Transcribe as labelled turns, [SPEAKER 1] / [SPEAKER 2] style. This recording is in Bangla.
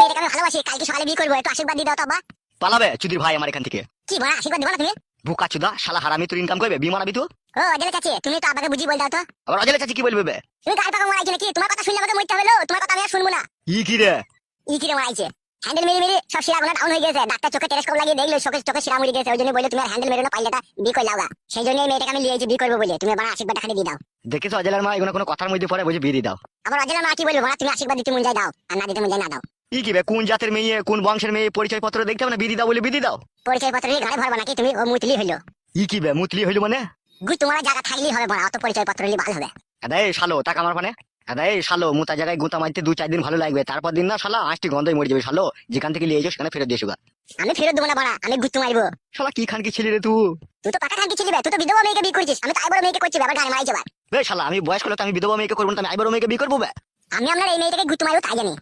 [SPEAKER 1] মেয়েটাকে আমি ভালোবাসি, কালকে সকালে বিয়ে করবো, একটু আশীর্বাদ দিয়ে দাও তো আব্বা।
[SPEAKER 2] পালাবে চুদির ভাই আমার এখান থেকে।
[SPEAKER 1] কি বড় আশীর্বাদ দেবো না তুমি?
[SPEAKER 2] বুকা চুদা শালা হারামি, তোর ইনকাম করবে বিয়ে মারাবি তো?
[SPEAKER 1] ও অজলে চাচি, তুমি তো আব্বাকে বুঝিয়ে বল দাও তো।
[SPEAKER 2] আবার অজলে চাচি কি বলবে বে?
[SPEAKER 1] তুমি গায়ে পাকা মারাইছো নাকি? তোমার কথা শুনলে আমাকে মরতে হবে লো, তোমার কথা আমি আর শুনবো না।
[SPEAKER 2] ই কি রে?
[SPEAKER 1] ই কিরে মারাইছে? হ্যান্ডেল মেরে মেরে সব শিরাগুলো ডাউন হয়ে গেছে, ডাক্তার চোখে টেলিস্কোপ লাগিয়ে দেখলো চোখে শিরা মরে গেছে, ওই জন্য বলে তুমি আর হ্যান্ডেল মেরো না, পাইলেটা বিয়ে করে লাও গা। সেই জন্য এই মেয়েটাকে আমি লিয়েছি বিয়ে করবো বলে, তুমি আমার আশীর্বাদ খালি দিয়ে দাও।
[SPEAKER 2] দেখেছো অজলের মা এগুলো কোনো কথার মধ্যে পড়ে, বুঝে বিয়ে দিয়ে দাও।
[SPEAKER 1] আবার অজলের মা কি বলবো, মা তুমি আশীর্বাদ দিতে মন যায় দাও, আর না দিতে মন যায় না দাও।
[SPEAKER 2] ই কি বে, কোন জাতের মেয়ে কোন বংশের মেয়ে পরিচয় পত্র দেখতে হবে না, বিয়ে দিয়ে দাও বলে বিয়ে দিয়ে দাও।
[SPEAKER 1] পরিচয় পত্র নিয়ে ঘরে ভরবো নাকি তুমি? ও মুতলি হইলো।
[SPEAKER 2] ই কি বে মুতলি হইলো মানে?
[SPEAKER 1] গু তোমার জায়গা থাকলেই হবে বড়, অত পরিচয় পত্র নিয়ে ভালো হবে।
[SPEAKER 2] আরে শালো টাকা আমার মানে, আরে শালো মুতা জায়গায় গুতা মারতে 2-4 দিন ভালো লাগবে, তারপর দিন না শালা আষ্টি গন্ধই মরে যাবে। শালো যেখান থেকে লিয়ে যাও সেখানে ফেরত দিয়ে এসো গা।
[SPEAKER 1] আমি ফেরত দেবো না বড়া, আমি গুত্তু মারবো।
[SPEAKER 2] শালা কি খান কি ছেলে রে তুই?
[SPEAKER 1] তুই তো পাকা খানকি ছিলি বে, তুই তো বিধবা মেয়েকে বিয়ে করেছিস, আমি তো আইবড় মেয়েকে করছি, আবার গায়ে মারাইছে আবার।
[SPEAKER 2] বে শালা আমি বয়স করলে তো আমি বিধবা মেয়েকে করবো না, তো আমি আইবড় মেয়েকে বিয়ে করবো বে?
[SPEAKER 1] আমি আপনার এই মেয়েটাকে গুত্তু মারবো তাই জানি।